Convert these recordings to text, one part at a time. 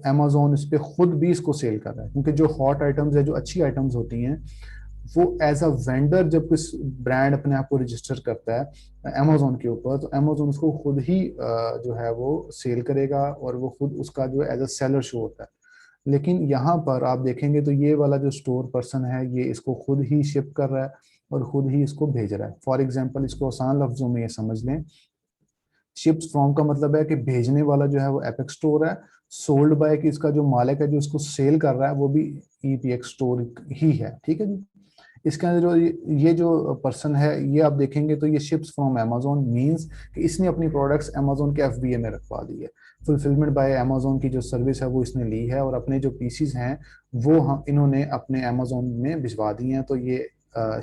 Amazon इस पे खुद भी इसको सेल कर रहा है, क्योंकि जो हॉट आइटम्स है, जो अच्छी आइटम्स होती हैं, वो एज अ वेंडर जब कुछ ब्रांड अपने आप को रजिस्टर करता है अमेजोन के ऊपर, तो अमेजोन उसको खुद ही जो है वो सेल करेगा, और वो खुद उसका जो एज अ सेलर शो होता है। लेकिन यहाँ पर आप देखेंगे तो ये वाला जो स्टोर पर्सन है, ये इसको खुद ही शिप कर रहा है और खुद ही इसको भेज रहा है। फॉर एग्जाम्पल, इसको आसान लफ्जों में ये समझ लें, शिप्स फ्रॉम का मतलब है कि भेजने वाला जो है वो एपेक्स स्टोर है, सोल्ड बाय कि इसका जो मालिक है जो इसको सेल कर रहा है वो भी ईपीएक्स स्टोर ही है। ठीक है जी। इसके अंदर जो ये जो पर्सन है, ये आप देखेंगे तो ये शिप्स फ्रॉम अमेजोन मींस कि इसने अपनी प्रोडक्ट्स अमेजोन के एफबीए में रखवा दी है। फुलफिलमेंट बाय अमेजोन की जो सर्विस है वो इसने ली है, और अपने जो पीसीज हैं वो हम इन्होंने अपने अमेजोन में भिजवा दी हैं। तो ये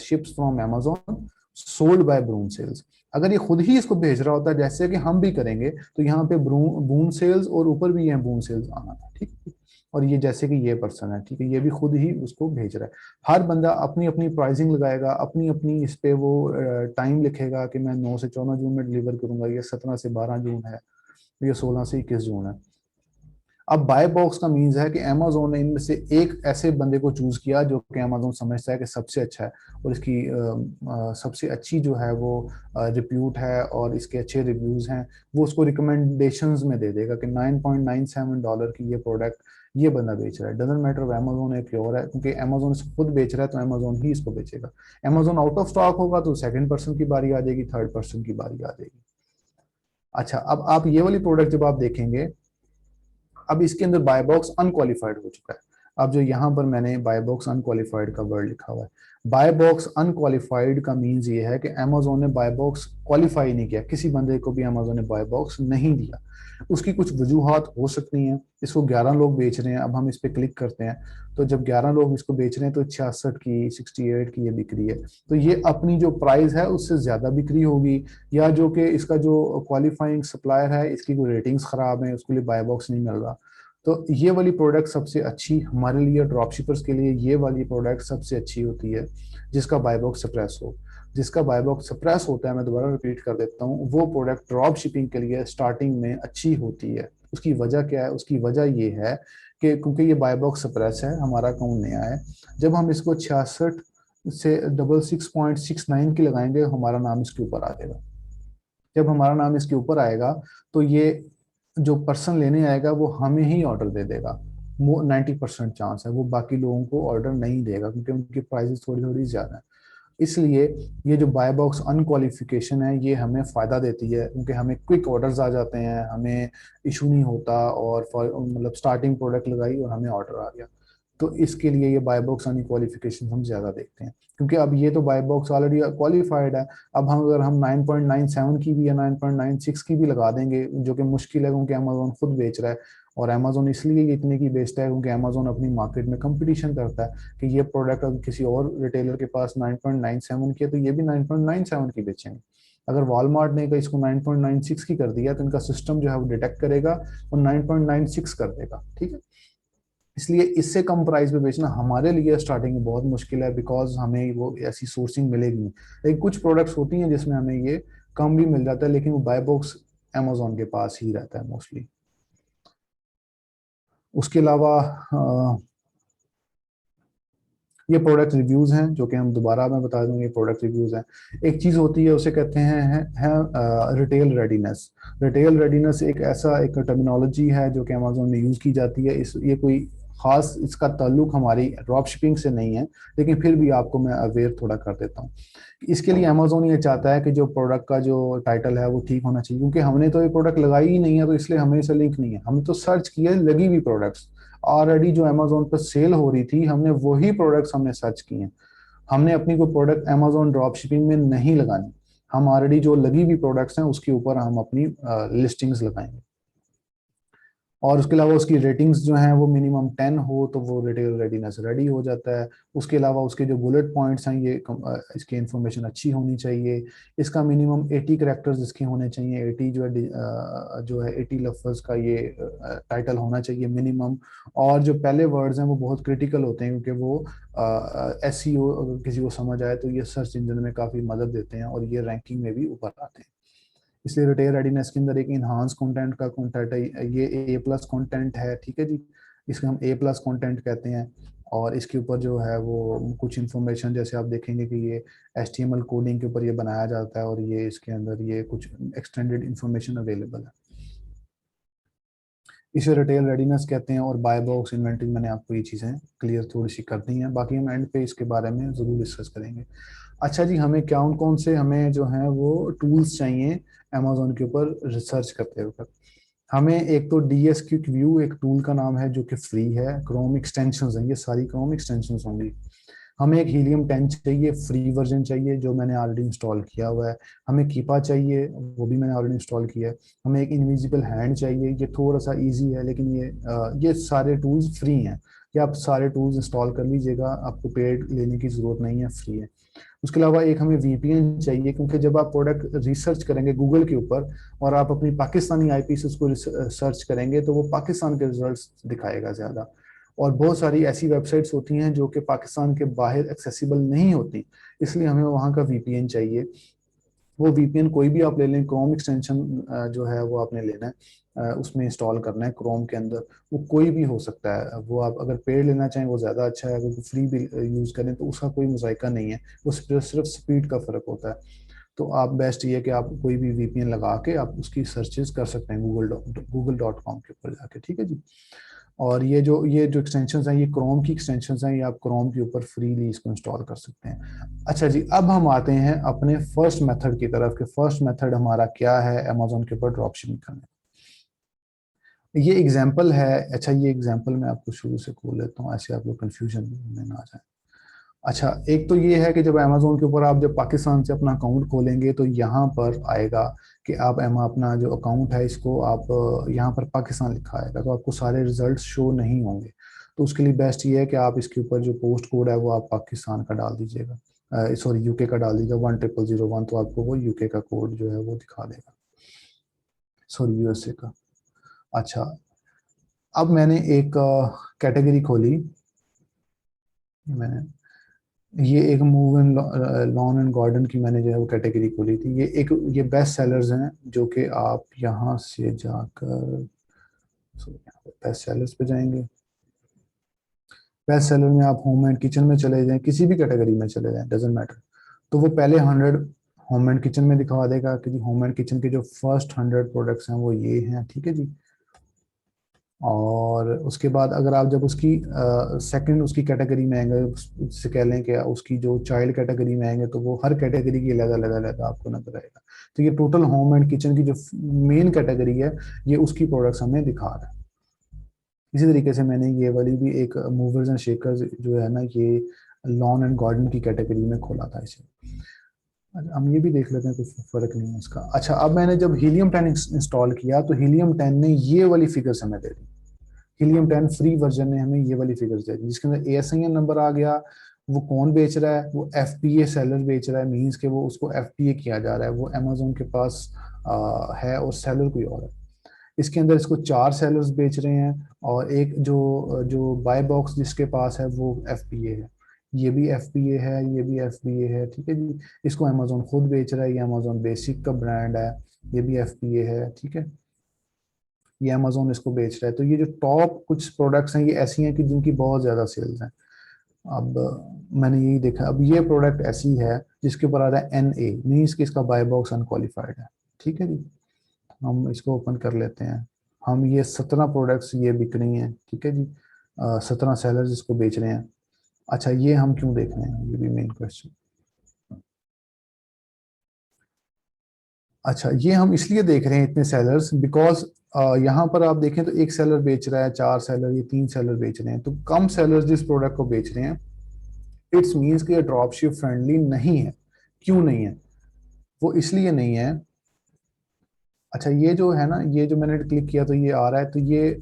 ships from Amazon sold by ब्रून सेल्स। अगर ये खुद ही इसको भेज रहा होता जैसे कि हम भी करेंगे, तो यहाँ पे बून सेल्स और ऊपर भी ये बून सेल्स आना था। ठीक है। और ये जैसे कि ये पर्सन है, ठीक है, ये भी खुद ही उसको भेज रहा है। हर बंदा अपनी अपनी प्राइसिंग लगाएगा, अपनी अपनी इस पे वो टाइम लिखेगा कि मैं 9 से 14 जून में डिलीवर करूंगा, ये 17 से 12 जून है, ये 16 से 21 जून है। अब बाय बॉक्स का मीन्स है कि अमेजोन ने इनमें से एक ऐसे बंदे को चूज किया जो कि अमेजोन समझता है कि सबसे अच्छा है, और इसकी सबसे अच्छी जो है वो रिप्यूट है और इसके अच्छे रिव्यूज हैं, वो उसको रिकमेंडेशंस में दे देगा कि $9.97 की ये प्रोडक्ट ये बंदा बेच रहा है। डजेंट मैटर अब अमेजोन है प्योर है, क्योंकि अमेजोन इसको खुद बेच रहा है तो अमेजोन ही इसको बेचेगा। अमेजोन आउट ऑफ स्टॉक होगा तो सेकंड पर्सन की बारी आ जाएगी, थर्ड पर्सन की बारी आ जाएगी। अच्छा, अब आप ये वाली प्रोडक्ट जब आप देखेंगे, अब इसके अंदर बाय बॉक्स अनक्वालिफाइड हो चुका है। अब जो यहाँ पर मैंने बाय बॉक्स अनक्वालिफाइड का वर्ड लिखा हुआ है, बाय बॉक्स अनक्वालिफाइड का मीन्स ये है कि अमेजोन ने बाय बॉक्स क्वालिफाई नहीं किया, किसी बंदे को भी अमेजोन ने बाय बॉक्स नहीं दिया। उसकी कुछ वजूहत हो सकती हैं। इसको 11 लोग बेच रहे हैं, अब हम इस पर क्लिक करते हैं तो जब 11 लोग इसको बेच रहे हैं तो 66 की 68 की ये बिक्री है, तो ये अपनी जो प्राइस है उससे ज्यादा बिक्री होगी, या जो कि इसका जो क्वालिफाइंग सप्लायर है इसकी कोई रेटिंग्स खराब है, उसके लिए बाय बॉक्स नहीं मिल रहा। तो ये वाली प्रोडक्ट सबसे अच्छी हमारे लिए ड्रॉप शिपर्स के लिए, ये वाली प्रोडक्ट सबसे अच्छी होती है जिसका बाय बॉक्स सप्रेस हो। जिसका बाय बॉक्स सप्रेस होता है, मैं दोबारा रिपीट कर देता हूँ, वो प्रोडक्ट ड्रॉप शिपिंग के लिए स्टार्टिंग में अच्छी होती है। उसकी वजह क्या है? उसकी वजह ये है कि क्योंकि ये बाय बॉक्स सप्रेस है, हमारा अकाउंट नया है, जब हम इसको 66 से 66.69 की लगाएंगे हमारा नाम इसके ऊपर आ जाएगा। जब हमारा नाम इसके ऊपर आएगा तो ये जो पर्सन लेने आएगा वो हमें ही ऑर्डर दे देगा। वो 90% चांस है वो बाकी लोगों को ऑर्डर नहीं देगा, क्योंकि उनकी प्राइसेस थोड़ी थोड़ी ज्यादा है। इसलिए ये जो बाय बॉक्स अनक्वालिफिकेशन है ये हमें फायदा देती है, क्योंकि हमें क्विक ऑर्डर्स आ जाते हैं, हमें इशू नहीं होता, और मतलब स्टार्टिंग प्रोडक्ट लगाई और हमें ऑर्डर आ गया। तो इसके लिए ये बाय बॉक्स अनक्वालिफिकेशन हम ज्यादा देखते हैं, क्योंकि अब ये तो बाय बॉक्स ऑलरेडी क्वालिफाइड है। अब हम अगर हम 9.97 की भी या 9.96 की भी लगा देंगे, जो कि मुश्किल है क्योंकि अमेजोन खुद बेच रहा है, और अमेजोन इसलिए ये इतने की बेचता है क्योंकि अमेजोन अपनी मार्केट में कंपटीशन करता है कि ये प्रोडक्ट अगर किसी और रिटेलर के पास 9.97 की है तो ये भी 9.97 की बेचेंगे। अगर वॉलमार्ट ने इसको 9.96 की कर दिया तो इनका सिस्टम जो है वो डिटेक्ट करेगा और 9.96 कर देगा। ठीक है। इसलिए इससे कम प्राइस पे बेचना हमारे लिए स्टार्टिंग में बहुत मुश्किल है, बिकॉज हमें वो ऐसी सोर्सिंग मिलेगी नहीं। लेकिन कुछ प्रोडक्ट्स होती हैं जिसमें हमें ये कम भी मिल जाता है, लेकिन वो बाय बॉक्स अमेजोन के पास ही रहता है मोस्टली। उसके अलावा ये प्रोडक्ट रिव्यूज हैं जो कि हम दोबारा मैं बता दूं, ये प्रोडक्ट रिव्यूज हैं। एक चीज होती है उसे कहते हैं है रिटेल रेडीनेस। रिटेल रेडीनेस एक ऐसा एक टर्मिनोलॉजी है जो कि अमेजोन में यूज की जाती है। इस ये कोई खास इसका ताल्लुक हमारी ड्रॉप शिपिंग से नहीं है, लेकिन फिर भी आपको मैं अवेयर थोड़ा कर देता हूँ। इसके लिए अमेजोन ये चाहता है कि जो प्रोडक्ट का जो टाइटल है वो ठीक होना चाहिए, क्योंकि हमने तो ये प्रोडक्ट लगाई ही नहीं है, तो इसलिए हमें इसे लिंक नहीं है। हमने तो सर्च किया लगी हुई प्रोडक्ट्स ऑलरेडी जो अमेजोन पर सेल हो रही थी, हमने वही प्रोडक्ट्स हमने सर्च किए। हमने अपनी कोई प्रोडक्ट अमेजोन ड्रॉप शिपिंग में नहीं लगानी। हम ऑलरेडी जो लगी हुई प्रोडक्ट्स हैं उसके ऊपर हम अपनी लिस्टिंग्स लगाएंगे। और उसके अलावा उसकी रेटिंग्स जो हैं वो मिनिमम 10 हो तो वो रिटेल रेडीनेस रेडी हो जाता है। उसके अलावा उसके जो बुलेट पॉइंट्स हैं ये इसकी इंफॉर्मेशन अच्छी होनी चाहिए। इसका मिनिमम 80 करेक्टर्स इसके होने चाहिए। 80 जो है 80 लफ्ज़ का ये टाइटल होना चाहिए मिनिमम। और जो पहले वर्ड्स हैं वो बहुत क्रिटिकल होते हैं, क्योंकि वो एसईओ अगर किसी को समझ आए तो ये सर्च इंजन में काफ़ी मदद देते हैं और ये रैंकिंग में भी ऊपर आते हैं। इसलिए रिटेल रेडीनेस के अंदर एक इनहांस कंटेंट का कंटेंट है, ये A+ कंटेंट है, ठीक है जी, इसको हम A+ कंटेंट कहते हैं। और इसके ऊपर जो है वो कुछ इन्फॉर्मेशन, जैसे आप देखेंगे कि ये HTML कोडिंग के ऊपर ये बनाया जाता है, और ये इसके अंदर ये कुछ एक्सटेंडेड इन्फॉर्मेशन अवेलेबल है। इसे रिटेल रेडीनेस कहते हैं। और बाय बॉक्स इन्वेंटरी, मैंने आपको ये चीज़ें क्लियर थोड़ी सी कर दी हैं, बाकी हम एंड पे इसके बारे में ज़रूर डिस्कस करेंगे। अच्छा जी, हमें कौन कौन से हमें जो है वो टूल्स चाहिए अमेजोन के ऊपर रिसर्च करते हुए? हमें एक तो DS क्विक व्यू एक टूल का नाम है जो कि फ्री है, क्रोम एक्सटेंशंस हैं, ये सारी क्रोम एक्सटेंशंस होंगी। हमें एक हीलियम 10 चाहिए, फ्री वर्जन चाहिए जो मैंने ऑलरेडी इंस्टॉल किया हुआ है। हमें कीपा चाहिए, वो भी मैंने ऑलरेडी इंस्टॉल किया है। हमें एक इनविजिबल हैंड चाहिए, ये थोड़ा सा इजी है, लेकिन ये सारे टूल्स फ्री हैं। ये आप सारे टूल्स इंस्टॉल कर लीजिएगा, आपको पेड लेने की ज़रूरत नहीं है, फ्री है। उसके अलावा एक हमें VPN चाहिए, क्योंकि जब आप प्रोडक्ट रिसर्च करेंगे गूगल के ऊपर और आप अपनी पाकिस्तानी IP से उसको सर्च करेंगे, तो वो पाकिस्तान के रिजल्ट्स दिखाएगा ज़्यादा। और बहुत सारी ऐसी वेबसाइट्स होती हैं जो कि पाकिस्तान के बाहर एक्सेसिबल नहीं होती, इसलिए हमें वहाँ का VPN चाहिए। वो VPN कोई भी आप ले लें, क्रोम एक्सटेंशन जो है वो आपने लेना है, उसमें इंस्टॉल करना है क्रोम के अंदर। वो कोई भी हो सकता है, वो आप अगर पेड लेना चाहें वो ज़्यादा अच्छा है, अगर फ्री भी यूज़ करें तो उसका कोई मज़ायका नहीं है, वो सिर्फ स्पीड का फ़र्क होता है। तो आप बेस्ट ये है कि आप कोई भी VPN लगा के आप उसकी सर्चेज कर सकते हैं google.com के ऊपर जाके, ठीक है जी। और ये जो एक्सटेंशंस हैं, ये क्रोम की एक्सटेंशंस हैं, ये आप क्रोम के ऊपर फ्रीली इसको इंस्टॉल कर सकते हैं। अच्छा जी, अब हम आते हैं अपने फर्स्ट मेथड की तरफ कि फर्स्ट मेथड हमारा क्या है अमेजोन के ऊपर ड्रॉप शिपिंग करने। ये एग्जांपल है। अच्छा, ये एग्जांपल मैं आपको शुरू से खोल लेता हूँ, ऐसे आपको कंफ्यूजन में ना आ जाए। अच्छा, एक तो ये है कि जब अमेजोन के ऊपर आप जब पाकिस्तान से अपना अकाउंट खोलेंगे तो यहाँ पर आएगा कि आप अपना जो अकाउंट है इसको आप यहाँ पर पाकिस्तान लिखा आएगा, तो आपको सारे रिजल्ट्स शो नहीं होंगे। तो उसके लिए बेस्ट ये है कि आप इसके ऊपर जो पोस्ट कोड है वो आप पाकिस्तान का डाल दीजिएगा, सॉरी यूके का डाल दीजिएगा, 10001, तो आपको वो यूके का कोड जो है वो दिखा देगा, सॉरी USA का। अच्छा, अब मैंने एक कैटेगरी खोली, मैंने ये एक move and lawn and garden की मैंने जो है वो कैटेगरी खोली थी। ये बेस्ट सेलर्स हैं जो कि आप यहाँ से जाकर बेस्ट सेलर्स पे जाएंगे। बेस्ट सेलर में आप होम एंड किचन में चले जाएं, किसी भी कैटेगरी में चले जाएं, डजेंट मैटर। तो वो पहले 100 होम एंड किचन में दिखा देगा कि जी होम एंड किचन के जो फर्स्ट 100 प्रोडक्ट्स हैं वो ये हैं, ठीक है जी। और उसके बाद अगर आप जब उसकी सेकंड उसकी कैटेगरी में आएंगे, उससे कह लें कि उसकी जो चाइल्ड कैटेगरी में आएंगे, तो वो हर कैटेगरी की अलग अलग अलग आपको नजर आएगा। तो ये टोटल होम एंड किचन की जो मेन कैटेगरी है, ये उसकी प्रोडक्ट्स हमें दिखा रहा है। इसी तरीके से मैंने ये वाली भी एक मूवर्स एंड शेकर्स जो है ना, ये लॉन एंड गार्डन की कैटेगरी में खोला था इसे। अच्छा, हम ये भी देख लेते हैं, कुछ फर्क नहीं है इसका। अच्छा, अब मैंने जब हीलियम 10 इंस्टॉल किया तो हीलियम 10 ने ये वाली फिगर्स हमें दे दी। हीलियम 10 फ्री वर्जन ने हमें ये वाली फिगर्स दे दी, जिसके अंदर ASIN नंबर आ गया। वो कौन बेच रहा है? वो FBA सेलर बेच रहा है, मींस के वो उसको FBA किया जा रहा है, वो अमेजोन के पास है और सेलर कोई और है। इसके अंदर इसको 4 सेलर्स बेच रहे हैं, और एक जो जो बाय बॉक्स जिसके पास है वो FBA है। ये भी FBA है, ये भी FBA है, ठीक है जी। इसको अमेजोन खुद बेच रहा है, ये अमेजोन बेसिक का ब्रांड है, ये भी FBA है, ठीक है। ये अमेजोन इसको बेच रहा है। तो ये जो टॉप कुछ प्रोडक्ट्स हैं ये ऐसी हैं कि जिनकी बहुत ज़्यादा सेल्स हैं। अब मैंने यही देखा, अब ये प्रोडक्ट ऐसी है जिसके ऊपर आ रहा है NA, मीन्स कि इसका बाय बॉक्स अनक्वालिफाइड है, ठीक है जी। हम इसको ओपन कर लेते हैं। हम ये 17 प्रोडक्ट्स ये बिक रही हैं, ठीक है जी। 17 सेलर्स इसको बेच रहे हैं। अच्छा, ये हम क्यों देख रहे हैं, ये भी मेन क्वेश्चन। अच्छा, ये हम इसलिए देख रहे हैं इतने सेलर्स, बिकॉज यहाँ पर आप देखें तो एक सेलर बेच रहा है, 4 सेलर, ये 3 सेलर बेच रहे हैं, तो कम सेलर्स जिस प्रोडक्ट को बेच रहे हैं, इट्स मीन्स कि ये ड्रॉप शिप फ्रेंडली नहीं है। क्यों नहीं है? वो इसलिए नहीं है। अच्छा, ये जो है ना, ये जो मैंने क्लिक किया तो ये आ रहा है, तो ये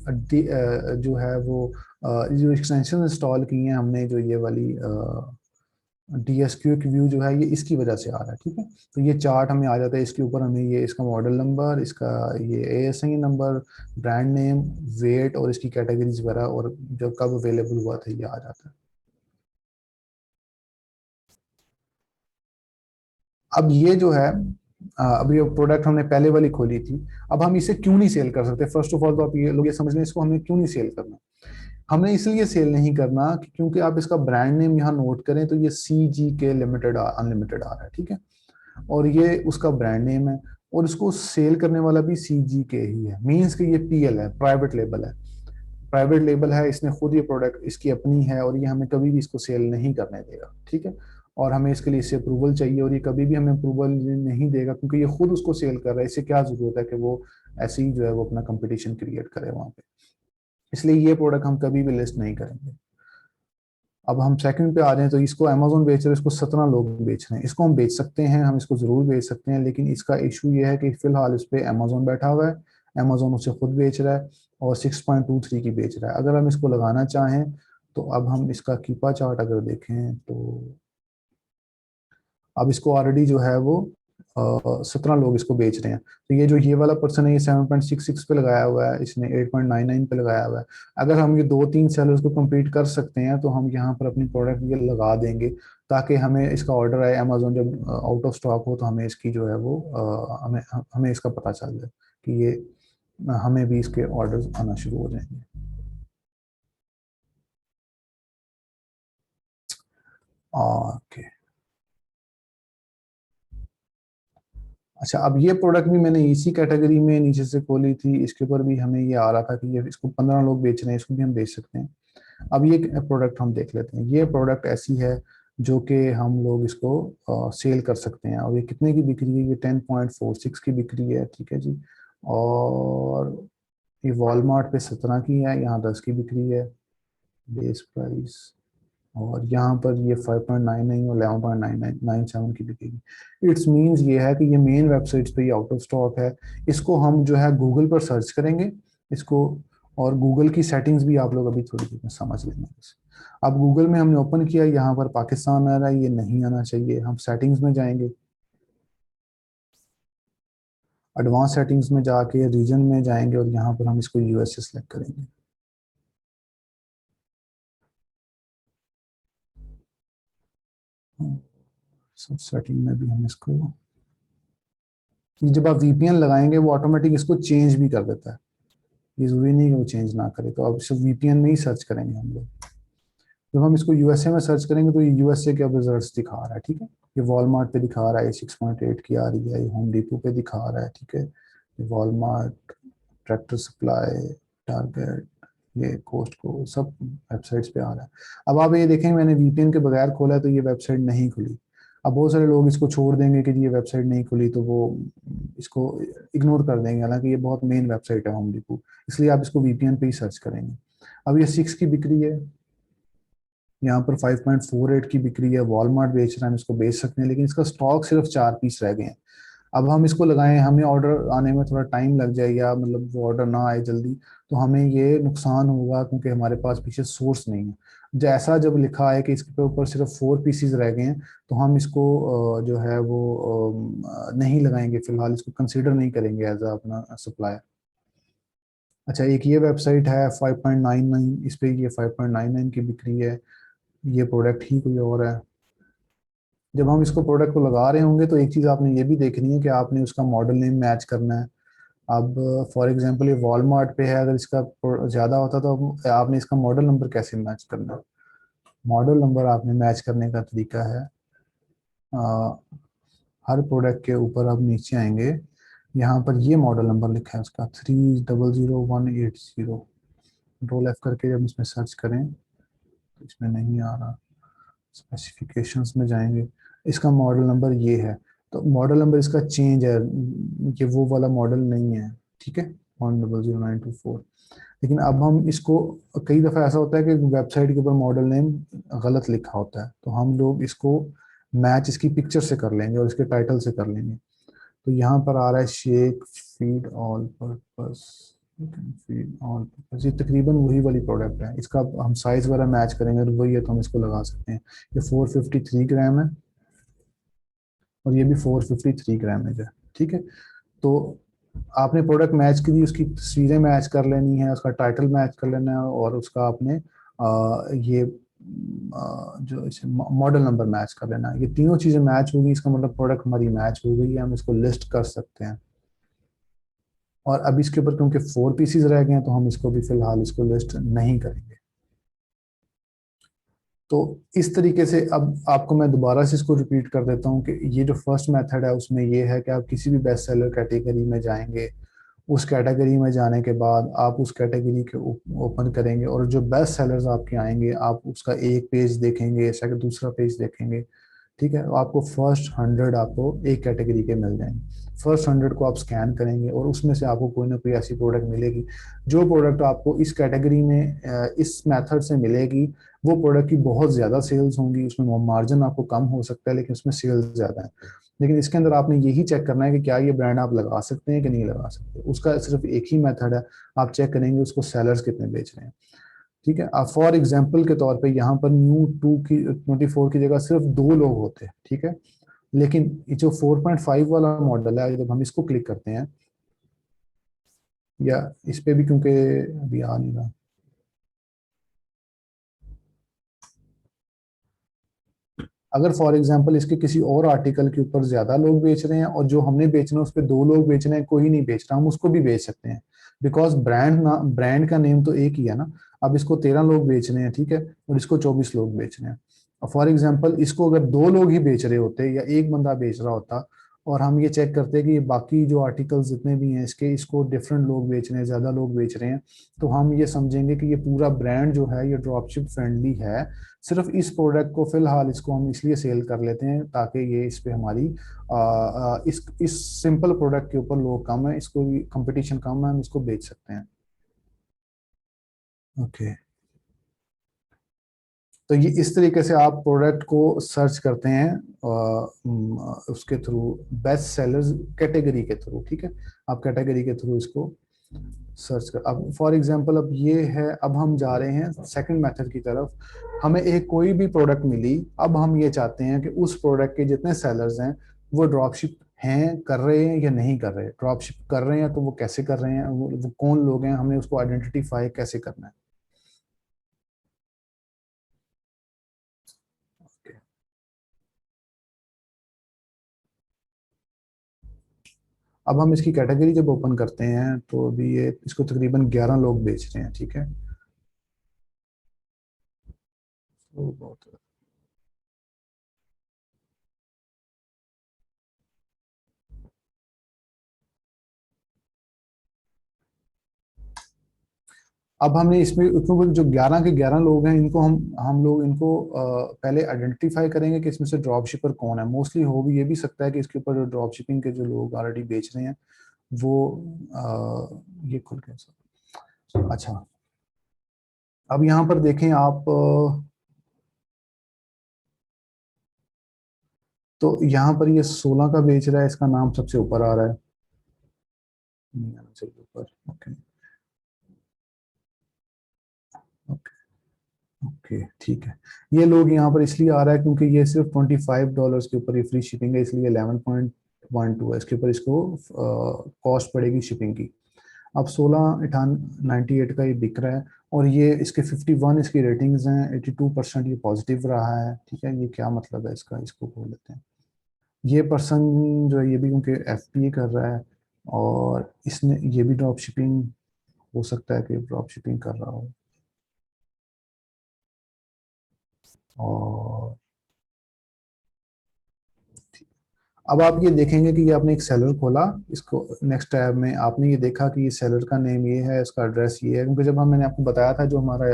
जो है वो जो एक्सटेंशन इंस्टॉल की हैं हमने, जो ये वाली DSQ व्यू जो है, ये इसकी वजह से आ रहा है, ठीक है। तो ये चार्ट हमें आ जाता है, इसके ऊपर हमें ये इसका मॉडल नंबर, इसका ये ASIN number, brand name, weight और इसकी कैटेगरीज वगैरह, और जो कब अवेलेबल हुआ था ये आ जाता है। अब ये जो है अब ये प्रोडक्ट हमने पहले वाली खोली थी, अब हम इसे क्यों नहीं सेल कर सकते? फर्स्ट ऑफ ऑल तो आप ये लोग ये समझ लें, इसको हमें क्यों नहीं सेल करना। हमने इसलिए सेल नहीं करना क्योंकि आप इसका ब्रांड नेम यहाँ नोट करें तो ये CGK लिमिटेड अनलिमिटेड आ रहा है, ठीक है, और ये उसका ब्रांड नेम है, और इसको सेल करने वाला भी CGK ही है, मीन्स कि ये PL है, प्राइवेट लेबल है। प्राइवेट लेबल है, इसने खुद ये प्रोडक्ट इसकी अपनी है, और ये हमें कभी भी इसको सेल नहीं करने देगा, ठीक है। और हमें इसके लिए इससे अप्रूवल चाहिए, और ये कभी भी हमें अप्रूवल नहीं देगा क्योंकि ये खुद उसको सेल कर रहा है। इससे क्या जरूरत है कि वो ऐसे ही जो है वो अपना कंपटीशन क्रिएट करे वहां पे। इसलिए ये प्रोडक्ट हम कभी भी लिस्ट नहीं करेंगे। अब हम सेकंड पे आ जाएं तो इसको अमेजोन बेच रहे हैं, इसको 17 लोग बेच रहे हैं। इसको हम बेच सकते हैं, हम इसको जरूर बेच सकते हैं, लेकिन इसका इशू ये है कि फिलहाल इस पे अमेजोन बैठा हुआ है, अमेजोन उसे खुद बेच रहा है और 6.23 की बेच रहा है। अगर हम इसको लगाना चाहें तो अब हम इसका कीपा चार्ट अगर देखें तो अब इसको ऑलरेडी जो है वो 17 लोग इसको बेच रहे हैं। तो ये वाला पर्सन है, ये 7.66 पे लगाया हुआ है, इसने 8.99 पे लगाया हुआ है। अगर हम ये 2-3 सेलर्स को compete कर सकते हैं तो हम यहाँ पर अपनी प्रोडक्ट ये लगा देंगे, ताकि हमें इसका ऑर्डर आए, अमेजोन जब आउट ऑफ स्टॉक हो तो हमें इसकी जो है वो हमें हमें इसका पता चल जाए कि ये हमें भी इसके ऑर्डर आना शुरू हो जाएंगे। ओके, अच्छा, अब ये प्रोडक्ट भी मैंने इसी कैटेगरी में नीचे से खोली थी, इसके ऊपर भी हमें ये आ रहा था कि ये इसको 15 लोग बेच रहे हैं, इसको भी हम बेच सकते हैं। अब ये प्रोडक्ट हम देख लेते हैं। ये प्रोडक्ट ऐसी है जो कि हम लोग इसको सेल कर सकते हैं, और ये कितने की बिक्री है? ये 10.46 की बिक्री है, ठीक है जी। और ये वॉलमार्ट पे 17 की है, यहाँ 10 की बिक्री है बेस प्राइस, और यहाँ पर ये 5.99 और 11.9997 की बिकेगी। इट्स मीन्स ये है कि ये मेन वेबसाइट्स पे ये आउट ऑफ स्टॉक है। इसको हम जो है गूगल पर सर्च करेंगे इसको, और गूगल की सेटिंग्स भी आप लोग अभी थोड़ी देर में समझ लेंगे बस। अब गूगल में हमने ओपन किया, यहाँ पर पाकिस्तान आ रहा है, ये नहीं आना चाहिए। हम सेटिंग्स में जाएंगे, एडवांस सेटिंग्स में जाके रीजन में जाएंगे, और यहाँ पर हम इसको USA सेलेक्ट करेंगे। सब सेटिंग में भी हम इसको, ये जब आप VPN लगाएंगे वो ऑटोमेटिक इसको चेंज भी कर देता है, ये जरूरी नहीं कि वो चेंज ना करे। तो अब सिर्फ VPN में ही सर्च करेंगे हम लोग। जब हम इसको USA में सर्च करेंगे तो ये USA के अब रिजल्ट्स दिखा रहा है, ठीक है। ये वॉलमार्ट पे दिखा रहा है, 6.8 की आ रही है। ये होम डिपो पे दिखा रहा है, ठीक है। ये वॉलमार्ट, ट्रैक्टर सप्लाई, टारगेट, ये कोस्टको, सब वेबसाइट्स पे आ रहा है। अब आप ये देखें, मैंने VPN के बगैर खोला है तो ये वेबसाइट नहीं खुली। अब बहुत सारे लोग इसको छोड़ देंगे कि ये वेबसाइट नहीं खुली, तो वो इसको इग्नोर कर देंगे, हालांकि ये बहुत मेन वेबसाइट है होम डिपो, इसलिए आप इसको VPN पे ही सर्च करेंगे। अब ये 6 की बिक्री है, यहाँ पर 5.48 की बिक्री है। वॉलमार्ट बेच रहा है, हम इसको बेच सकते हैं, लेकिन इसका स्टॉक सिर्फ 4 पीस रह गए हैं। अब हम इसको लगाएं, हमें ऑर्डर आने में थोड़ा टाइम लग जाए, या मतलब वो ऑर्डर ना आए जल्दी, तो हमें ये नुकसान होगा क्योंकि हमारे पास पीछे सोर्स नहीं है। जैसा जब लिखा है कि इसके ऊपर सिर्फ 4 पीसीज रह गए हैं, तो हम इसको जो है वो नहीं लगाएंगे फिलहाल, इसको कंसीडर नहीं करेंगे एज अपना सप्लायर। अच्छा, एक ये वेबसाइट है 5.99, इस पे ये 5.99 की बिक्री है। ये प्रोडक्ट ही कोई और है। जब हम इसको प्रोडक्ट को लगा रहे होंगे तो एक चीज़ आपने ये भी देखनी है कि आपने उसका मॉडल नेम मैच करना है। अब फॉर एग्जांपल ये वॉलमार्ट पे है, अगर इसका ज़्यादा होता तो आपने इसका मॉडल नंबर कैसे मैच करना है? मॉडल नंबर आपने मैच करने का तरीका है, अ, हर प्रोडक्ट के ऊपर आप नीचे आएंगे, यहाँ पर ये मॉडल नंबर लिखा है उसका 300180। कंट्रोल F करके जब इसमें सर्च करें तो इसमें नहीं आ रहा, स्पेसिफिकेशंस में जाएंगे, इसका मॉडल नंबर ये है। तो मॉडल नंबर इसका चेंज है, ये वो वाला मॉडल नहीं है, ठीक है, 100924। लेकिन अब हम इसको, कई दफ़ा ऐसा होता है कि वेबसाइट के ऊपर मॉडल नेम गलत लिखा होता है, तो हम लोग इसको मैच इसकी पिक्चर से कर लेंगे और इसके टाइटल से कर लेंगे। तो यहाँ पर आ रहा है shake feed all purpose, feed all purpose, ये तकरीबन वही वाली प्रोडक्ट है। इसका हम साइज वगैरह मैच करेंगे तो वही है, तो हम इसको लगा सकते हैं। ये 453 ग्राम है, और ये भी 453 ग्रामेज है, ठीक है। तो आपने प्रोडक्ट मैच की, उसकी तस्वीरें मैच कर लेनी है, उसका टाइटल मैच कर लेना है, और उसका आपने ये जो इसे मॉडल नंबर मैच कर लेना, ये तीनों चीजें मैच होगी, इसका मतलब प्रोडक्ट हमारी मैच हो गई है, हम इसको लिस्ट कर सकते हैं। और अब इसके ऊपर क्योंकि 4 पीसीज रह गए हैं तो हम इसको भी फिलहाल इसको लिस्ट नहीं करेंगे। तो इस तरीके से अब आपको मैं दोबारा से इसको रिपीट कर देता हूँ कि ये जो फर्स्ट मेथड है उसमें ये है कि आप किसी भी बेस्ट सेलर कैटेगरी में जाएंगे, उस कैटेगरी में जाने के बाद आप उस कैटेगरी के ओपन करेंगे और जो बेस्ट सेलर्स आपके आएंगे आप उसका एक पेज देखेंगे, सेकंड दूसरा पेज देखेंगे, ठीक है। तो आपको फर्स्ट 100 आपको एक कैटेगरी के मिल जाएंगे। फर्स्ट 100 को आप स्कैन करेंगे और उसमें से आपको कोई ना कोई ऐसी प्रोडक्ट मिलेगी जो प्रोडक्ट आपको इस कैटेगरी में इस मेथड से मिलेगी, वो प्रोडक्ट की बहुत ज़्यादा सेल्स होंगी, उसमें मार्जिन आपको कम हो सकता है लेकिन उसमें सेल्स ज़्यादा है। लेकिन इसके अंदर आपने यही चेक करना है कि क्या ये ब्रांड आप लगा सकते हैं कि नहीं लगा सकते, उसका सिर्फ एक ही मेथड है, आप चेक करेंगे उसको सेलर्स कितने बेच रहे हैं, ठीक है। अब फॉर एग्जाम्पल के तौर पे यहाँ पर न्यू 24 की जगह सिर्फ 2 लोग होते हैं, ठीक है। लेकिन ये जो 4.5 वाला मॉडल है, जब हम इसको क्लिक करते हैं, या इस पे भी क्योंकि अभी आ नहीं रहा, अगर फॉर एग्जांपल इसके किसी और आर्टिकल के ऊपर ज्यादा लोग बेच रहे हैं और जो हमने बेचना है उस पर 2 लोग बेच रहे हैं, कोई नहीं बेच रहा, हम उसको भी बेच सकते हैं, बिकॉज ब्रांड का नेम तो एक ही है ना। अब इसको 13 लोग बेच रहे हैं, ठीक है, और इसको 24 लोग बेच रहे हैं। और फॉर एग्जाम्पल इसको अगर 2 लोग ही बेच रहे होते या एक बंदा बेच रहा होता, और हम ये चेक करते हैं कि ये बाकी जो आर्टिकल्स जितने भी हैं इसके, इसको डिफरेंट लोग बेच रहे हैं, ज्यादा लोग बेच रहे हैं, तो हम ये समझेंगे कि ये पूरा ब्रांड जो है ये ड्रॉपशिप फ्रेंडली है। सिर्फ इस प्रोडक्ट को फिलहाल इसको हम इसलिए सेल कर लेते हैं ताकि ये इस पे हमारी इस सिंपल प्रोडक्ट के ऊपर लोग कम है, इसको कंपटीशन कम है, हम इसको बेच सकते हैं। ओके, तो ये इस तरीके से आप प्रोडक्ट को सर्च करते हैं उसके थ्रू, बेस्ट सेलर्स कैटेगरी के थ्रू, ठीक है। आप कैटेगरी के थ्रू इसको सर्च कर, अब फॉर एग्जांपल अब ये है, अब हम जा रहे हैं सेकंड मेथड की तरफ। हमें एक कोई भी प्रोडक्ट मिली, अब हम ये चाहते हैं कि उस प्रोडक्ट के जितने सेलर्स हैं वो ड्रॉपशिप हैं, कर रहे हैं या नहीं कर रहे, ड्रॉपशिप कर रहे हैं तो वो कैसे कर रहे हैं, वो कौन लोग हैं, हमें उसको आइडेंटिफाई कैसे करना है। अब हम इसकी कैटेगरी जब ओपन करते हैं तो अभी ये इसको तकरीबन 11 लोग बेच रहे हैं, ठीक है। तो बहुत, अब हमने इसमें उसमें जो 11 के 11 लोग हैं इनको हम लोग इनको पहले आइडेंटिफाई करेंगे कि इसमें से ड्रॉप शिपर कौन है। मोस्टली हो भी ये भी सकता है कि इसके ऊपर जो ड्रॉप शिपिंग के जो लोग ऑलरेडी बेच रहे हैं वो ये खुल के अच्छा। अब यहाँ पर देखें आप, तो यहाँ पर ये 16 का बेच रहा है, इसका नाम सबसे ऊपर आ रहा है, नहीं आना चाहिए ऊपर। ओके, ओके, ठीक है। ये लोग यहाँ पर इसलिए आ रहा है क्योंकि ये सिर्फ $25 के ऊपर ये फ्री शिपिंग है, इसलिए 11.12 है इसके ऊपर, इसको कॉस्ट पड़ेगी शिपिंग की। अब 16.98 का ये बिक रहा है, और ये इसके 51 इसकी रेटिंग्स हैं, 82% ये पॉजिटिव रहा है, ठीक है। ये क्या मतलब है इसका, इसको खोल लेते हैं। ये पर्सन जो है ये भी क्योंकि FBA कर रहा है और इसने ये भी ड्रॉप शिपिंग, हो सकता है कि ड्रॉप शिपिंग कर रहा हो। और अब आप ये देखेंगे कि ये आपने एक सेलर खोला, इसको नेक्स्ट टैब में आपने ये देखा कि ये सेलर का नेम ये है, इसका एड्रेस ये है, क्योंकि जब मैंने आपको बताया था जो हमारा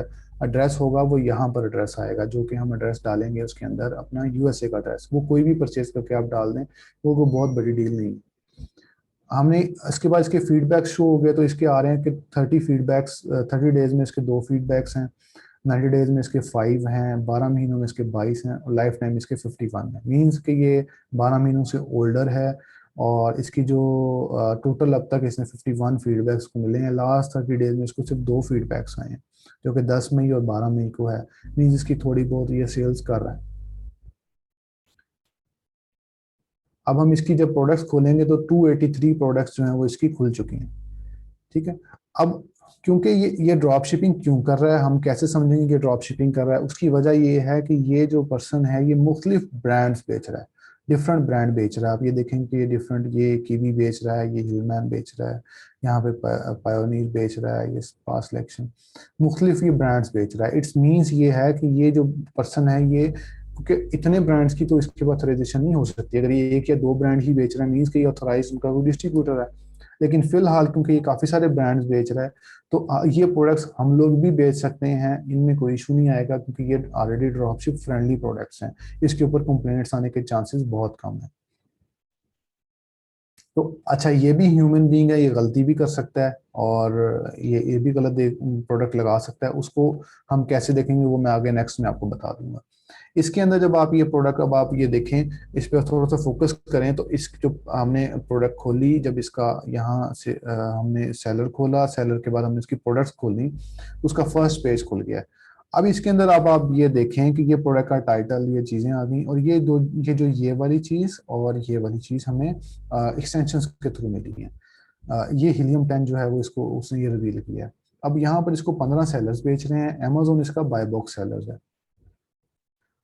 एड्रेस होगा वो यहाँ पर एड्रेस आएगा, जो कि हम एड्रेस डालेंगे उसके अंदर अपना USA का एड्रेस, वो कोई भी परचेज करके आप डाल दें, वो बहुत बड़ी डील नहीं है। हमने इसके बाद इसके फीडबैक शो हो गए, तो इसके आ रहे हैं कि 30 फीडबैक्स, 30 डेज में इसके 2 फीडबैक्स हैं, 90 डेज में इसके 5 हैं, 12 महीनों में इसके 22 हैं, और लाइफ टाइम इसके 51 है। मीन्स कि ये 12 महीनों से ओल्डर है, और इसकी जो टोटल अब तक इसने 51 फीडबैक्स को मिले हैं, लास्ट 30 डेज में इसको सिर्फ 2 फीडबैक्स आए हैं, जो कि 10 मई और 12 मई को है। मीन्स इसकी थोड़ी बहुत ये सेल्स कर रहा है। अब हम इसकी जब प्रोडक्ट्स खोलेंगे तो 283 प्रोडक्ट्स जो हैं वो इसकी खुल चुकी हैं, ठीक है। अब क्योंकि ये ड्रॉप शिपिंग क्यों कर रहा है, हम कैसे समझेंगे कि ड्रॉप शिपिंग कर रहा है? उसकी वजह ये है कि ये जो पर्सन है ये मुख्तलिफ ब्रांड्स बेच रहा है, डिफरेंट ब्रांड बेच रहा है। आप ये देखेंगे कि ये डिफरेंट, ये कीवी बेच रहा है, ये हिलमैन बेच रहा है, यहाँ पे पायोनीर बेच रहा है, ये स्पा सिलेक्शन, मुख्तलिफ ये ब्रांड्स बेच रहा है। इट्स मीन्स ये है कि ये जो पर्सन है ये, क्योंकि इतने ब्रांड्स की तो इसके बाद ऑथराइजेशन नहीं हो सकती। अगर ये एक या दो ब्रांड ही बेच रहा है मीन्स कि ये ऑथराइज उनका वो डिस्ट्रीब्यूटर है। लेकिन फिलहाल क्योंकि ये काफी सारे ब्रांड्स बेच रहा है, तो ये प्रोडक्ट्स हम लोग भी बेच सकते हैं, इनमें कोई इशू नहीं आएगा, क्योंकि ये ऑलरेडी ड्रॉपशिप फ्रेंडली प्रोडक्ट्स हैं। इसके ऊपर कंप्लेंट्स आने के चांसेस बहुत कम है। तो अच्छा, ये भी ह्यूमन बीइंग है, ये गलती भी कर सकता है, और ये भी गलत प्रोडक्ट लगा सकता है। उसको हम कैसे देखेंगे वो मैं आगे नेक्स्ट में आपको बता दूंगा। इसके अंदर जब आप ये प्रोडक्ट, अब आप ये देखें, इस पर थोड़ा सा फोकस करें, तो इस जो हमने प्रोडक्ट खोली, जब इसका यहाँ से हमने सेलर खोला, सेलर के बाद हमने इसकी प्रोडक्ट्स खोली, उसका फर्स्ट पेज खुल गया। अब इसके अंदर अब आप ये देखें कि ये प्रोडक्ट का टाइटल, ये चीजें आ गई, और ये वाली चीज और ये वाली चीज हमें एक्सटेंशंस के थ्रू मिली है। ये हीलियम 10 जो है वो इसको उसने ये रिवील किया है। अब यहाँ पर इसको 15 सेलर्स बेच रहे हैं, अमेजोन इसका बाय बॉक्स सेलर है,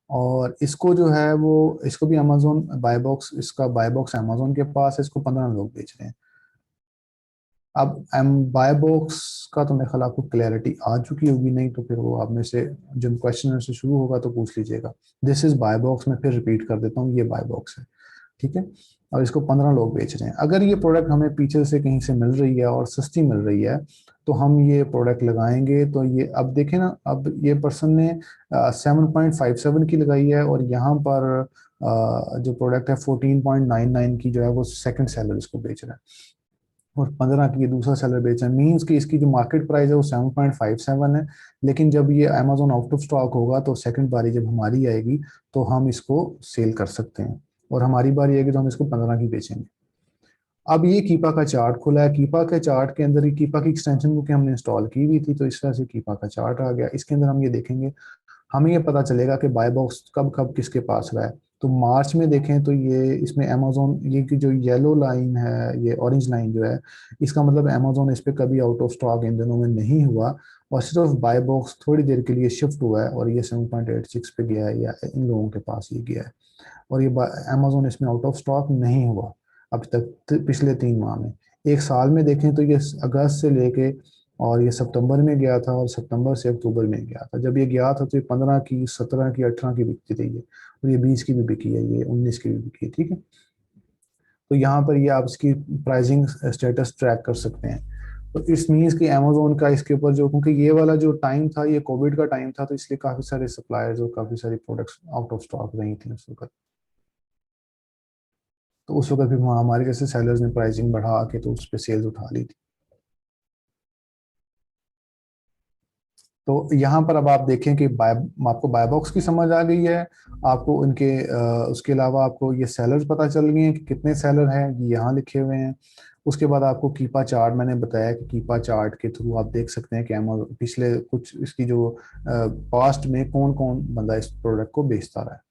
और इसको जो है वो, इसको भी अमेजोन बाय बॉक्स, इसका बाय बॉक्स अमेजोन के पास है, इसको 15 लोग बेच रहे हैं। अब एम बाय बॉक्स का तो मेरे ख्याल आपको क्लैरिटी आ चुकी होगी, नहीं तो फिर वो आप में से जब क्वेश्चन से शुरू होगा तो पूछ लीजिएगा। दिस इज बाय बॉक्स, मैं फिर रिपीट कर देता हूँ, ये बाय बॉक्स है, ठीक है। और इसको 15 लोग बेच रहे हैं। अगर ये प्रोडक्ट हमें पीछे से कहीं से मिल रही है और सस्ती मिल रही है, तो हम ये प्रोडक्ट लगाएंगे। तो ये अब देखें ना, अब ये पर्सन ने 7.57 की लगाई है, और यहाँ पर जो प्रोडक्ट है 14.99 की जो है वो सेकंड सेलर इसको बेच रहा है, और 15 की ये दूसरा सेलर बेच रहा है। मीन्स कि इसकी जो मार्केट प्राइस है वो 7.57 है। लेकिन जब ये अमेजोन आउट ऑफ स्टॉक होगा, तो सेकंड बारी जब हमारी आएगी तो हम इसको सेल कर सकते हैं, और हमारी बारी आएगी तो हम इसको 15 की बेचेंगे। अब ये कीपा का चार्ट खुला है, कीपा के चार्ट के अंदर, ये कीपा की एक्सटेंशन क्योंकि हमने इंस्टॉल की हुई थी, तो इस तरह से कीपा का चार्ट आ गया। इसके अंदर हम ये देखेंगे, हमें ये पता चलेगा कि बाय बॉक्स कब कब किसके पास रहा है। तो मार्च में देखें तो ये इसमें अमेजोन, ये की जो येलो लाइन है, ये ऑरेंज लाइन जो है, इसका मतलब अमेजोन इस पे कभी आउट ऑफ स्टॉक इन दिनों में नहीं हुआ, और सिर्फ बाय बॉक्स थोड़ी देर के लिए शिफ्ट हुआ है, और ये 7.86 पे गया है, या इन लोगों के पास ये गया है। और ये अमेजोन इसमें आउट ऑफ स्टॉक नहीं हुआ अब तक, पिछले 3 माह में। एक साल में देखें तो ये अगस्त से लेके, और ये सितंबर में गया था, और सितंबर से अक्टूबर में गया था। जब ये गया था तो ये 15 की, 17 की, 18 की बिकती रही है, और ये 20 की भी बिकी है, ये 19 की भी बिकी है, ठीक है। तो यहाँ पर ये आप इसकी प्राइसिंग स्टेटस ट्रैक कर सकते हैं। तो इस मीन्स कि अमेजोन का इसके ऊपर जो, क्योंकि ये वाला जो टाइम था ये कोविड का टाइम था, तो इसलिए काफी सारे सप्लायर्स और काफी सारी प्रोडक्ट्स आउट ऑफ स्टॉक रही थी उस वक्त। तो उस वक्त भी हमारे जैसे सेलर्स ने प्राइसिंग बढ़ा के तो उस पर सेल्स उठा ली थी। तो यहाँ पर अब आप देखें कि आपको बाय बॉक्स की समझ आ गई है, आपको उनके उसके अलावा आपको ये सेलर्स पता चल गए हैं कि कितने सेलर हैं, ये यहाँ लिखे हुए हैं। उसके बाद आपको कीपा चार्ट मैंने बताया कि कीपा चार्ट के थ्रू आप देख सकते हैं कि अमेज़न पिछले कुछ इसकी जो पास्ट में कौन कौन बंदा इस प्रोडक्ट को बेचता रहा है।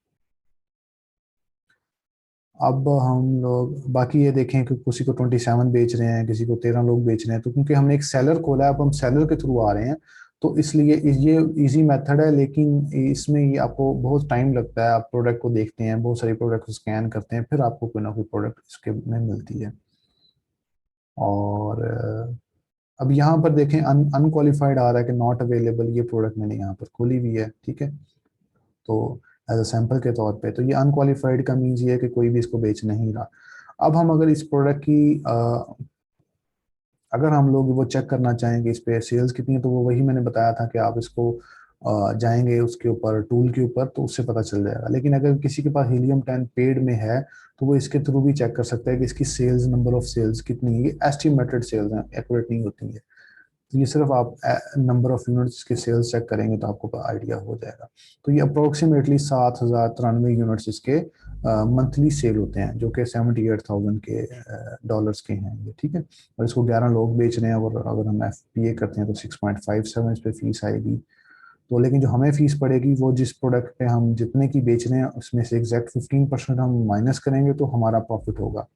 अब हम लोग बाकी ये देखें कि किसी को 27 बेच रहे हैं, किसी को 13 लोग बेच रहे हैं, तो क्योंकि हमने एक सेलर खोला है, अब हम सेलर के थ्रू आ रहे हैं, तो इसलिए ये इजी मेथड है। लेकिन इसमें ये आपको बहुत टाइम लगता है, आप प्रोडक्ट को देखते हैं, बहुत सारी प्रोडक्ट को स्कैन करते हैं, फिर आपको कोई ना कोई प्रोडक्ट इसके में मिलती है। और अब यहाँ पर देखें अनक्वालिफाइड आ रहा है कि नॉट अवेलेबल, ये प्रोडक्ट मैंने यहाँ पर खोली हुई है, ठीक है। तो एज अ सैंपल के तौर पे, तो ये अनक्वालिफाइड का मीन्स ये है कि कोई भी इसको बेच नहीं रहा। अब हम अगर इस प्रोडक्ट की अगर हम लोग वो चेक करना चाहेंगे इस पे सेल्स कितनी है, तो वो वही मैंने बताया था कि आप इसको जाएंगे उसके ऊपर, टूल के ऊपर, तो उससे पता चल जाएगा। लेकिन अगर किसी के पास हीलियम 10 पेड में है, तो वो इसके थ्रू भी चेक कर सकता है कि इसकी सेल्स, नंबर ऑफ सेल्स कितनी है। ये एस्टिमेटेड सेल्स हैं, एक्यूरेट नहीं होती है। तो ये सिर्फ आप नंबर ऑफ यूनिट्स के सेल्स चेक करेंगे तो आपको आइडिया हो जाएगा। तो ये अप्रोक्सीमेटली 7,093 यूनिट्स इसके मंथली सेल होते हैं, जो कि 78,000 के डॉलर्स के हैं ये, ठीक है। और इसको 11 लोग बेच रहे हैं, और अगर हम FPA करते हैं तो 6.57 इस पे फीस आएगी। तो लेकिन जो हमें फीस पड़ेगी वो जिस प्रोडक्ट पे हम जितने की बेच रहे हैं उसमें से एग्जैक्ट 15% हम माइनस करेंगे तो हमारा प्रॉफिट होगा।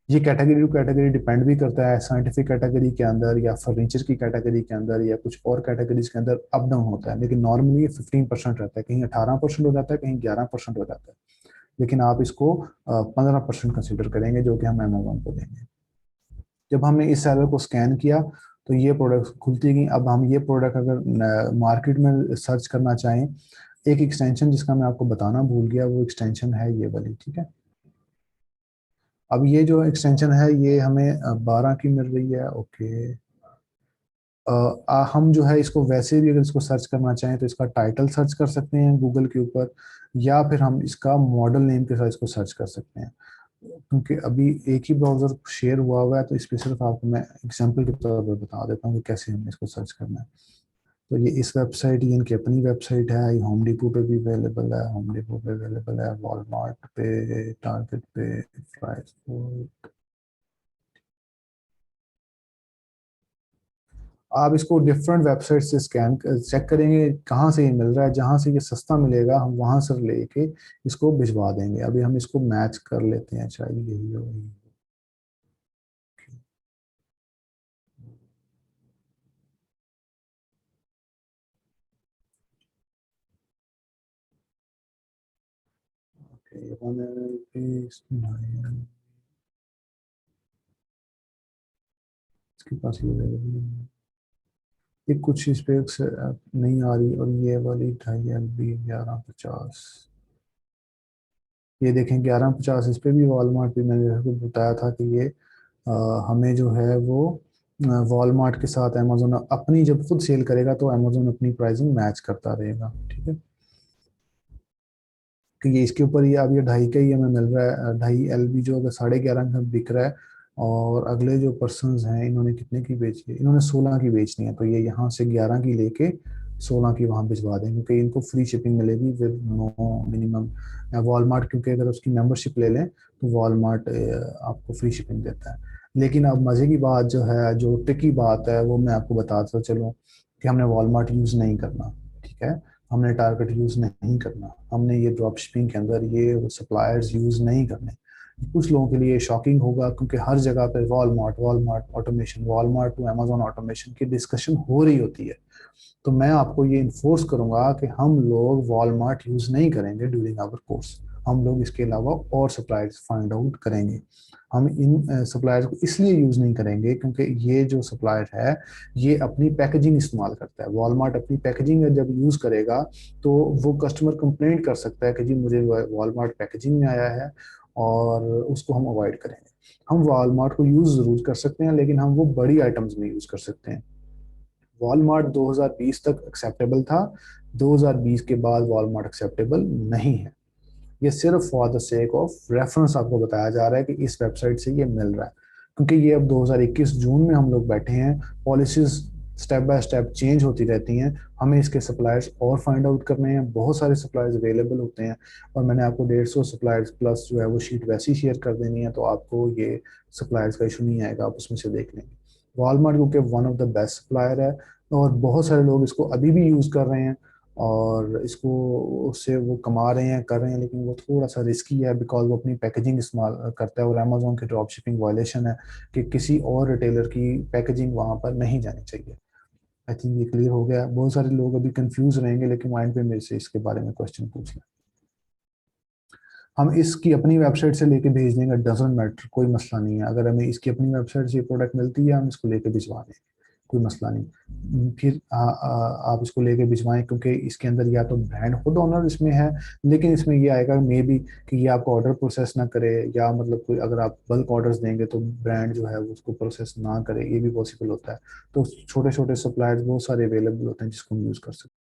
ये कैटेगरी टू कैटेगरी डिपेंड भी करता है, साइंटिफिक कैटेगरी के अंदर या फर्नीचर की कैटेगरी के अंदर या कुछ और कैटेगरीज के अंदर अप डाउन होता है, लेकिन नॉर्मली ये 15% रहता है, कहीं 18% हो जाता है, कहीं 11% हो जाता है। लेकिन आप इसको 15% कंसिडर करेंगे जो कि हम अमेजोन को देंगे। जब हमने इस सेलर को स्कैन किया तो ये प्रोडक्ट खुलती गई। अब हम ये प्रोडक्ट अगर मार्केट में सर्च करना चाहें, एक एक्सटेंशन जिसका मैं आपको बताना भूल गया, वो एक्सटेंशन है ये वाली, ठीक है। अब ये जो एक्सटेंशन है ये हमें 12 की मिल रही है, ओके। हम जो है इसको वैसे भी अगर इसको सर्च करना चाहें तो इसका टाइटल सर्च कर सकते हैं गूगल के ऊपर, या फिर हम इसका मॉडल नेम के साथ इसको सर्च कर सकते हैं। क्योंकि अभी एक ही ब्राउजर शेयर हुआ है तो इस पे सिर्फ आपको मैं एग्जांपल के तौर पर बता देता हूँ कि कैसे हमें इसको सर्च करना है। तो ये इस वेबसाइट, ये इनकी अपनी वेबसाइट है, ये होम डिपो पे भी अवेलेबल है, होम डिपो पे अवेलेबल है, वॉलमार्ट पे, टारगेट पे, प्राइस। आप इसको डिफरेंट वेबसाइट से स्कैन चेक करेंगे कहाँ से ये मिल रहा है, जहाँ से ये सस्ता मिलेगा हम वहां से लेके इसको भिजवा देंगे। अभी हम इसको मैच कर लेते हैं, चाहिए यही हो यही। ओके, 1 इसके पास ये available है। ये कुछ इस पे नहीं आ रही, और ये वाली 2.5 MB 1150, ये देखें 1150, इस पे भी वॉलमार्ट भी मैंने आपको बताया था कि ये हमें जो है वो वॉलमार्ट के साथ अमेजोन अपनी जब खुद सेल करेगा तो अमेजोन अपनी प्राइसिंग मैच करता रहेगा, ठीक है। कि ये इसके ऊपर ये अब ये 2.5 का ही हमें मिल रहा है, 2.5 LB जो अगर 11.5 का बिक रहा है। और अगले जो पर्सन्स हैं इन्होंने कितने की बेची है, इन्होंने 16 की बेचनी है, तो ये यहाँ से 11 की लेके 16 की वहाँ भिजवा देंगे, क्योंकि इनको फ्री शिपिंग मिलेगी विद नो मिनिमम। वॉलमार्ट क्योंकि अगर उसकी मेंबरशिप ले लें तो वॉलमार्ट आपको फ्री शिपिंग देता है। लेकिन अब मज़े की बात जो है, जो टिकी बात है, वो मैं आपको बताता चलूँ कि हमने वॉलमार्ट यूज़ नहीं करना, ठीक है। हमने टारगेट यूज़ नहीं करना, हमने ये ड्रॉप शिपिंग के अंदर ये सप्लायर्स यूज़ नहीं करने। कुछ लोगों के लिए शॉकिंग होगा क्योंकि हर जगह पे Walmart Walmart automation, Walmart to Amazon automation की डिस्कशन हो रही होती है। तो मैं आपको ये इन्फोर्स करूंगा कि हम लोग वॉलमार्ट यूज़ नहीं करेंगे ड्यूरिंग आवर कोर्स। हम लोग इसके अलावा और सप्लायर्स फाइंड आउट करेंगे। हम इन सप्लायर्स को इसलिए यूज़ नहीं करेंगे क्योंकि ये जो सप्लायर है ये अपनी पैकेजिंग इस्तेमाल करता है। वॉलमार्ट अपनी पैकेजिंग जब यूज़ करेगा तो वो कस्टमर कंप्लेंट कर सकता है कि जी मुझे वॉलमार्ट पैकेजिंग में आया है, और उसको हम अवॉइड करेंगे। हम वॉलमार्ट को यूज़ ज़रूर कर सकते हैं लेकिन हम वो बड़ी आइटम्स में यूज़ कर सकते हैं। वॉलमार्ट 2020 तक एक्सेप्टेबल था, 2020 के बाद वॉलमार्ट एक्सेप्टेबल नहीं है। ये सिर्फ for the sake of reference आपको बताया जा रहा है कि इस वेबसाइट से ये मिल रहा है, क्योंकि ये अब 2021 जून में हम लोग बैठे हैं। Policies step by step change होती रहती हैं, हमें इसके सप्लायर्स और फाइंड आउट करने हैं। बहुत सारे सप्लायर्स अवेलेबल होते हैं, और मैंने आपको 150 सप्लायर्स प्लस जो है वो शीट वैसी शेयर कर देनी है, तो आपको ये सप्लायर्स का इशू नहीं आएगा, आप उसमें से देख लेंगे। वॉलमार्ट क्योंकि one of the best supplier है, और बहुत सारे लोग इसको अभी भी यूज़ कर रहे हैं, और इसको उससे वो कमा रहे हैं, कर रहे हैं, लेकिन वो थोड़ा सा रिस्की है बिकॉज वो अपनी पैकेजिंग इस्तेमाल करता है, और अमेजोन की ड्रॉप शिपिंग वायलेशन है कि किसी और रिटेलर की पैकेजिंग वहाँ पर नहीं जानी चाहिए। आई थिंक ये क्लियर हो गया। बहुत सारे लोग अभी कंफ्यूज रहेंगे लेकिन माइंड पे मेरे से इसके बारे में क्वेश्चन पूछ लें। हम इसकी अपनी वेबसाइट से लेके भेज देंगे, डजेंट मैटर, कोई मसला नहीं है। अगर हमें इसकी अपनी वेबसाइट से प्रोडक्ट मिलती है हम इसको लेके भिजवा देंगे, कोई मसला नहीं। फिर आप इसको लेके भिजवाएं, क्योंकि इसके अंदर या तो ब्रांड खुद ओनर इसमें है, लेकिन इसमें ये आएगा मे बी कि ये आपको ऑर्डर प्रोसेस ना करे, या मतलब कोई अगर आप बल्क ऑर्डर्स देंगे तो ब्रांड जो है वो उसको प्रोसेस ना करे, ये भी पॉसिबल होता है। तो छोटे छोटे सप्लायर्स बहुत सारे अवेलेबल होते हैं जिसको हम यूज़ कर सकते हैं।